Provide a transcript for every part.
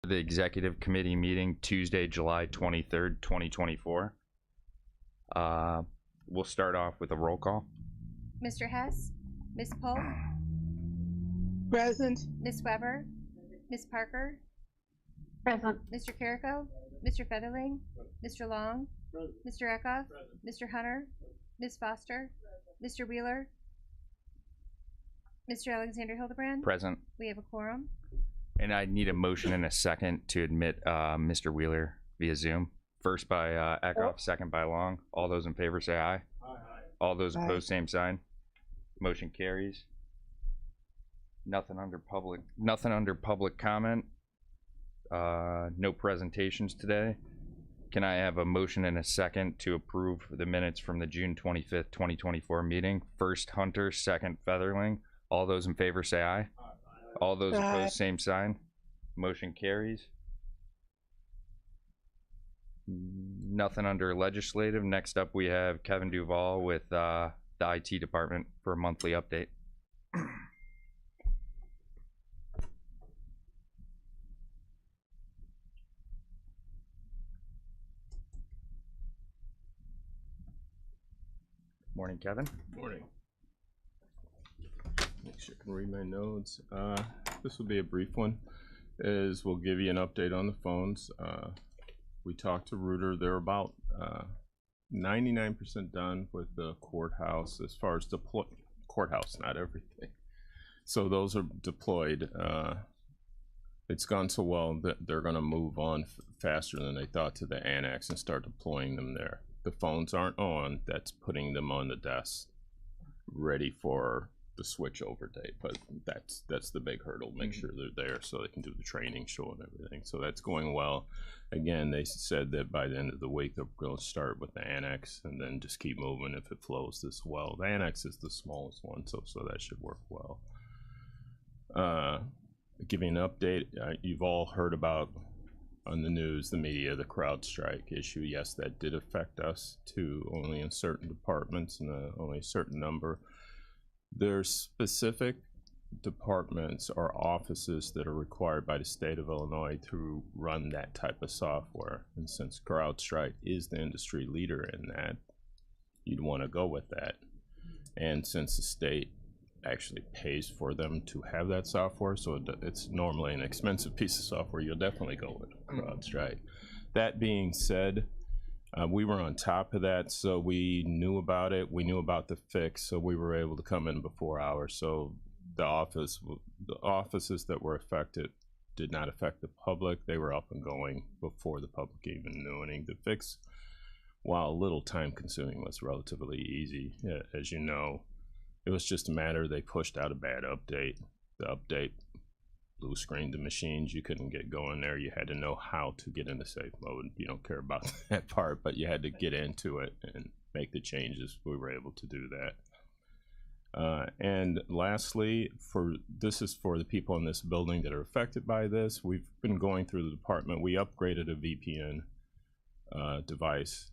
The executive committee meeting Tuesday, July 23rd, 2024. We'll start off with a roll call. Mr. Hess, Ms. Polk, Present. Ms. Weber, Ms. Parker, Present. Mr. Carrico, Mr. Featherling, Mr. Long, Mr. Eckhoff, Mr. Hunter, Ms. Foster, Mr. Wheeler, Mr. Alexander Hildebrand. Present. We have a quorum. And I need a motion and a second to admit Mr. Wheeler via Zoom. First by Eckhoff, second by Long. All those in favor say aye. Aye. All those opposed, same sign. Motion carries. Nothing under public comment. No presentations today. Can I have a motion and a second to approve the minutes from the June 25th, 2024 meeting? First Hunter, second Featherling. All those in favor say aye. All those opposed, same sign. Motion carries. Nothing under legislative. Next up, we have Kevin Duvall with the IT department for a monthly update. Morning, Kevin. Morning. Make sure I can read my notes. This will be a brief one. We'll give you an update on the phones. We talked to Reuter. They're about 99% done with the courthouse as far as courthouse, not everything. So those are deployed. It's gone so well that they're going to move on faster than they thought to the annex and start deploying them there. The phones aren't on. That's putting them on the desk, ready for the switch over date, but that's the big hurdle. Make sure they're there so they can do the training, show and everything. So that's going well. Again, they said that by the end of the week they're going to start with the annex and then just keep moving if it flows this well. The annex is the smallest one, so that should work well. Giving an update, you've all heard about on the news, the media, the CrowdStrike issue. Yes, that did affect us too, only in certain departments and only a certain number. There's specific departments or offices that are required by the state of Illinois to run that type of software. And since CrowdStrike is the industry leader in that, you'd want to go with that. And since the state actually pays for them to have that software, so it's normally an expensive piece of software, you'll definitely go with CrowdStrike. That being said, we were on top of that, so we knew about it. We knew about the fix, so we were able to come in before hours. So the offices that were affected did not affect the public. They were up and going before the public even knew anything. The fix, while a little time consuming, was relatively easy. As you know, it was just a matter they pushed out a bad update. The update blue screened the machines. You couldn't get going there. You had to know how to get into safe mode. You don't care about that part, but you had to get into it and make the changes. We were able to do that. And lastly, this is for the people in this building that are affected by this. We've been going through the department. We upgraded a VPN device,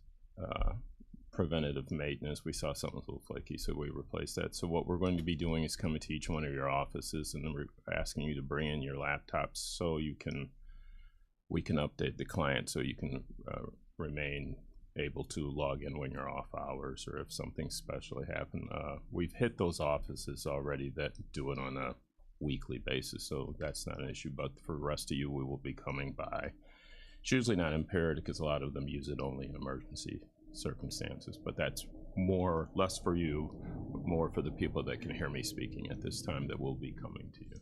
preventative maintenance. We saw something was a little flaky, so we replaced that. So what we're going to be doing is coming to each one of your offices and we're asking you to bring in your laptops so we can update the client so you can remain able to log in when you're off hours or if something specially happened. We've hit those offices already that do it on a weekly basis, so that's not an issue. But for the rest of you, we will be coming by. It's usually not impaired because a lot of them use it only in emergency circumstances, but that's less for you, more for the people that can hear me speaking at this time that will be coming to you.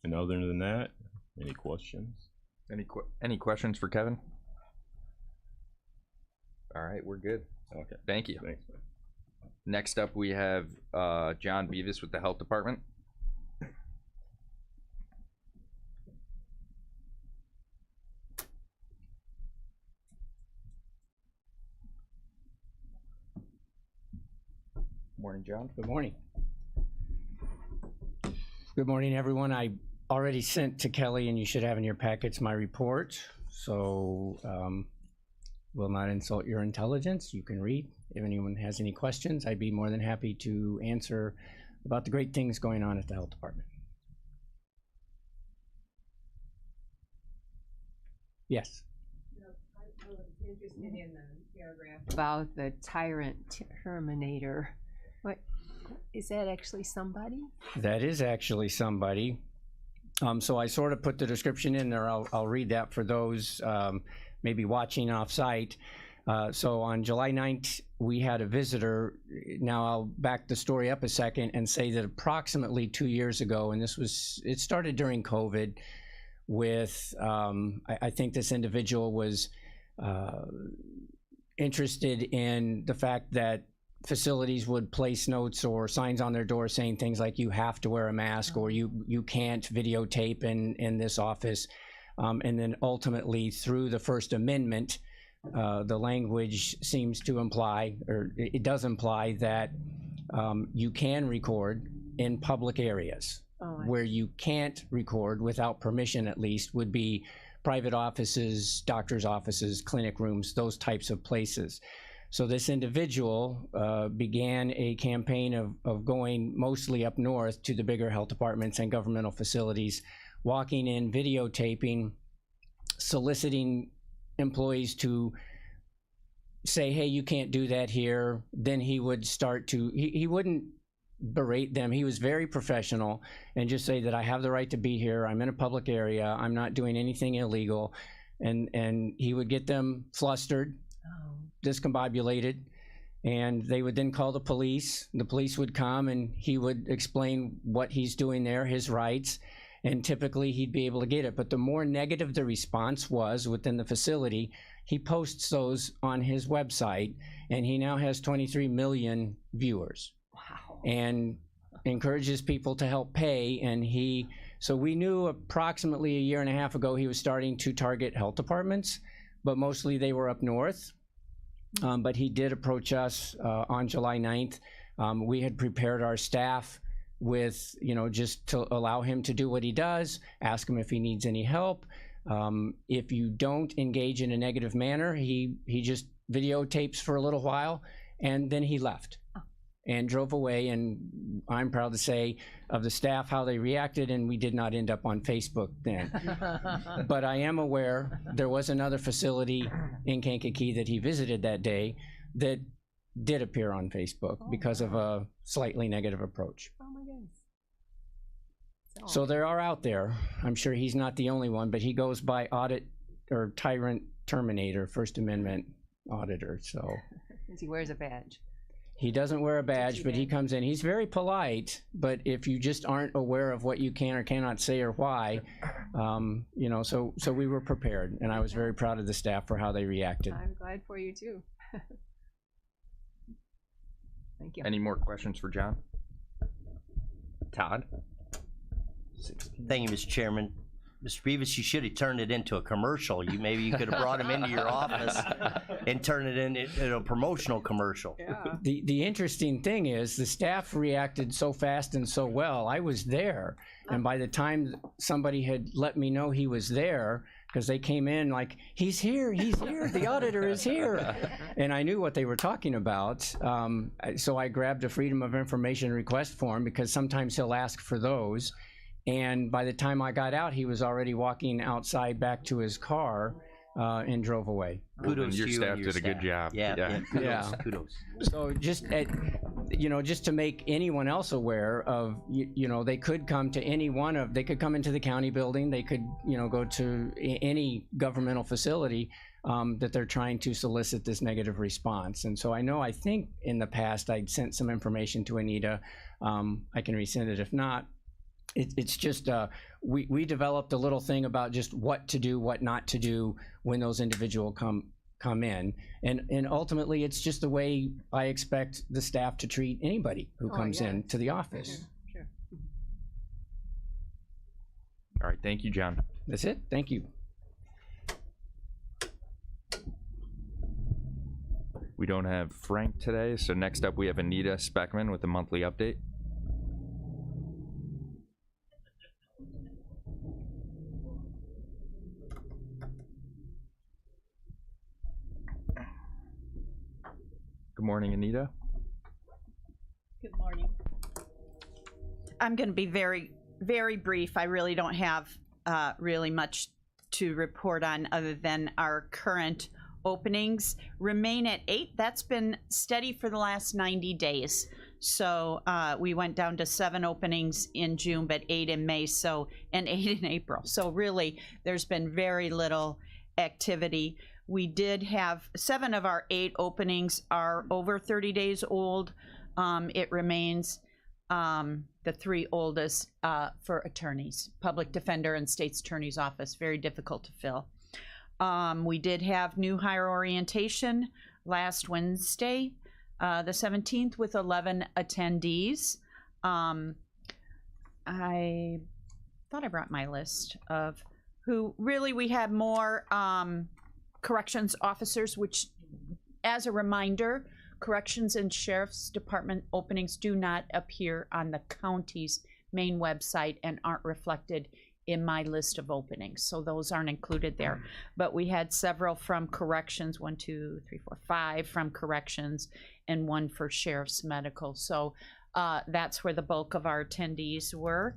And other than that, any questions? Any questions for Kevin? All right, we're good. Okay. Thank you. Thanks, man. Next up, we have John Beavis with the Health Department. Morning, John. Good morning. Good morning, everyone. I already sent to Kelly, and you should have in your packets my report. So will not insult your intelligence. You can read. If anyone has any questions, I'd be more than happy to answer about the great things going on at the health department. Yes. Interested in the paragraph about the tyrant terminator. What is that actually somebody? That is actually somebody. So I sort of put the description in there. I'll read that for those maybe watching off-site. So on July 9th, we had a visitor. Now I'll back the story up a second and say that approximately 2 years ago, and it started during COVID with, I think this individual was interested in the fact that facilities would place notes or signs on their door saying things like you have to wear a mask or you can't videotape in this office. And then ultimately through the First Amendment, the language seems to imply, or it does imply that you can record in public areas. Where you can't record without permission at least would be private offices, doctor's offices, clinic rooms, those types of places. So this individual began a campaign of going mostly up north to the bigger health departments and governmental facilities, walking in, videotaping, soliciting employees to say, hey, you can't do that here. Then he would start to, he wouldn't berate them. He was very professional and just say that I have the right to be here. I'm in a public area. I'm not doing anything illegal. And he would get them flustered, discombobulated, and they would then call the police. The police would come and he would explain what he's doing there, his rights, and typically he'd be able to get it. But the more negative the response was within the facility, he posts those on his website, and he now has 23 million viewers. Wow. And encourages people to help pay. And so we knew approximately a year and a half ago he was starting to target health departments, but mostly they were up north. But he did approach us on July 9th. We had prepared our staff with, just to allow him to do what he does, ask him if he needs any help. If you don't engage in a negative manner, he just videotapes for a little while, and then he left and drove away. And I'm proud to say of the staff how they reacted, and we did not end up on Facebook then. But I am aware there was another facility in Kankakee that he visited that day that did appear on Facebook because of a slightly negative approach. Oh my goodness. So there are out there. I'm sure he's not the only one, but he goes by audit or tyrant terminator, First Amendment auditor. So he wears a badge. he doesn't wear a badge, but he comes in. He's very polite, but if you just aren't aware of what you can or cannot say or why, so we were prepared, and I was very proud of the staff for how they reacted. I'm glad for you too. Thank you. Any more questions for John? Todd? Thank you, Mr. Chairman. Mr. Beavis, you should have turned it into a commercial. Maybe you could have brought him into your office and turned it into a promotional commercial. Yeah. The interesting thing is the staff reacted so fast and so well. I was there, and by the time somebody had let me know he was there, because they came in like, he's here, the auditor is here. And I knew what they were talking about. So I grabbed a Freedom of Information request form, because sometimes he'll ask for those. And by the time I got out, he was already walking outside back to his car and drove away. Kudos Your to you staff and your did a good job. Yeah. Yeah. Kudos. So just just to make anyone else aware of, they could come to they could come into the county building, they could, go to any governmental facility that they're trying to solicit this negative response. And so I think in the past I'd sent some information to Anita. I can resend it if not. It's just we developed a little thing about just what to do, what not to do when those individuals come in, and ultimately it's just the way I expect the staff to treat anybody who comes in to the office. Sure. All right, thank you, John. That's it. Thank you. We don't have Frank today, so next up we have Anita Speckman with the monthly update. Good morning, Anita. Good morning. I'm going to be very, very brief. I really don't have really much to report on other than our current openings. Remain at 8. That's been steady for the last 90 days. So we went down to 7 openings in June, but 8 in May, and 8 in April. So really, there's been very little activity. We did have 7 of our 8 openings are over 30 days old. It remains the 3 oldest for attorneys, public defender and state's attorney's office, very difficult to fill. We did have new hire orientation last Wednesday, the 17th, with 11 attendees. I thought I brought my list of who really we had more corrections officers, which, as a reminder, corrections and sheriff's department openings do not appear on the county's main website and aren't reflected in my list of openings. So those aren't included there. But we had several from corrections, 1, 2, 3, 4, 5 from corrections, and 1 for sheriff's medical. So that's where the bulk of our attendees were,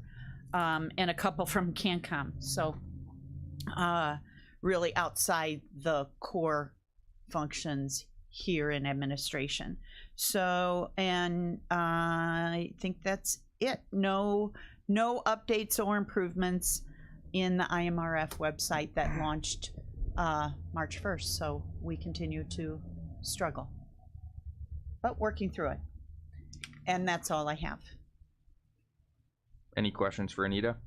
and a couple from CanCom. So really outside the core functions here in administration. So, and I think that's it. No updates or improvements in the IMRF website that launched March 1st. So we continue to struggle, but working through it. And that's all I have. Any questions for Anita?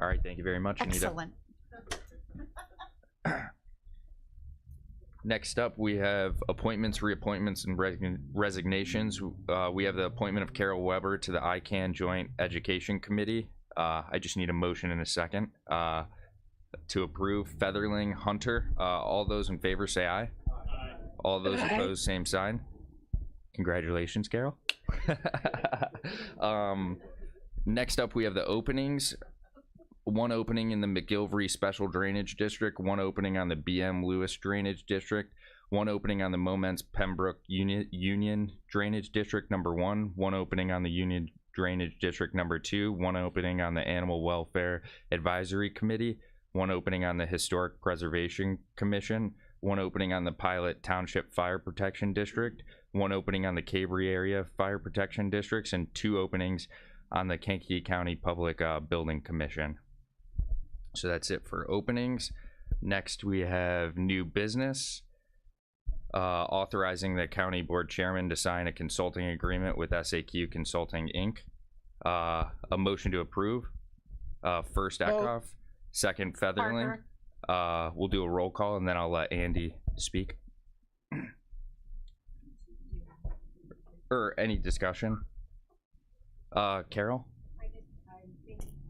All right, thank you very much, Anita. Excellent. Next up, we have appointments, reappointments, and resignations. We have the appointment of Carol Weber to the ICANN Joint Education Committee. I just need a motion in a second to approve. Featherling, Hunter. All those in favor say aye. Aye. All those opposed, same sign. Congratulations, Carol. Next up, we have the openings. 1 opening in the McGilvery Special Drainage District, 1 opening on the BM Lewis Drainage District, 1 opening on the Moments Pembroke Union Drainage District number 1, 1 opening on the Union Drainage District number 2, 1 opening on the Animal Welfare Advisory Committee, 1 opening on the Historic Preservation Commission, 1 opening on the Pilot Township Fire Protection District, 1 opening on the Cambry Area Fire Protection Districts, and 2 openings on the Kankakee County Public Building Commission. So that's it for openings. Next, we have new business, authorizing the county board chairman to sign a consulting agreement with SAQ Consulting, Inc. A motion to approve. First, Eckhoff. Second, Featherling. We'll do a roll call, and then I'll let Andy speak. Or any discussion? Carol?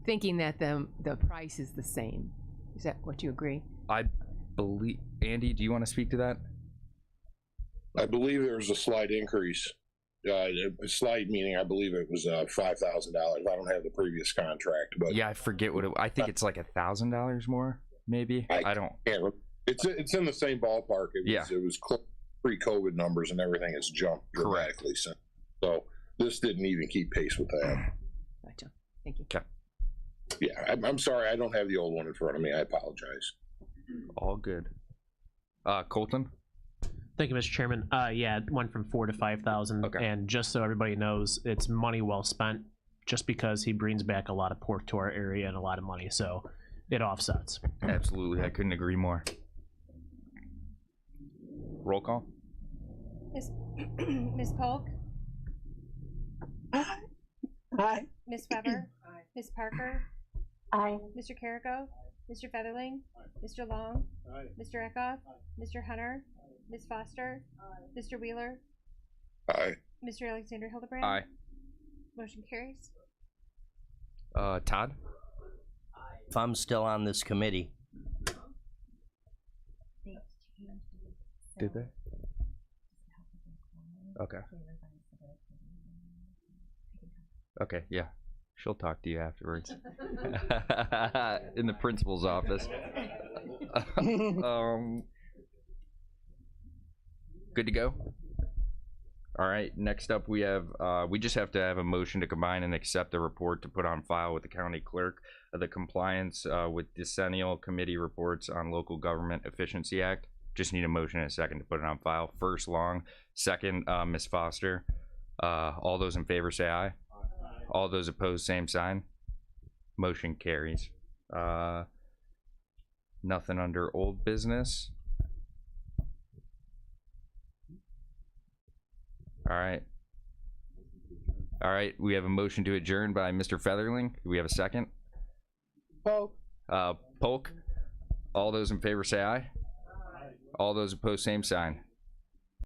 Thinking that the price is the same. Is that what you agree? I believe, Andy, do you want to speak to that? I believe there was a slight increase. Slight meaning I believe it was $5,000. I don't have the previous contract, but yeah, I forget what I think it's like $1,000 more, maybe. I don't. It's in the same ballpark. It was pre-COVID numbers, and everything has jumped dramatically since. So this didn't even keep pace with that. Gotcha. Thank you. Okay. Yeah, I'm sorry. I don't have the old one in front of me. I apologize. All good. Colton? Thank you, Mr. Chairman. Yeah, it went from 4,000 to 5,000. Okay. And just so everybody knows, it's money well spent just because he brings back a lot of pork to our area and a lot of money. So it offsets. Absolutely. I couldn't agree more. Roll call? Ms. Polk? Aye. Ms. Weber? Aye. Ms. Parker? Aye. Mr. Carrico? Mr. Featherling? Mr. Long? Aye. Mr. Eckhoff? Mr. Hunter? Ms. Foster? Mr. Wheeler? Aye. Mr. Alexander Hildebrand? Aye. Motion carries. Todd? If I'm still on this committee, Did they? Okay. Okay, yeah. She'll talk to you afterwards. In the principal's office. Good to go? All right, next up we have, we just have to have a motion to combine and accept the report to put on file with the county clerk of the compliance with decennial committee reports on Local Government Efficiency Act. Just need a motion and a second to put it on file. First, Long. Second, Ms. Foster. All those in favor say aye. All those opposed, same sign. Motion carries. Nothing under old business. All right. All right, we have a motion to adjourn by Mr. Featherling. Do we have a second? Polk. Polk. All those in favor say aye. All those opposed, same sign.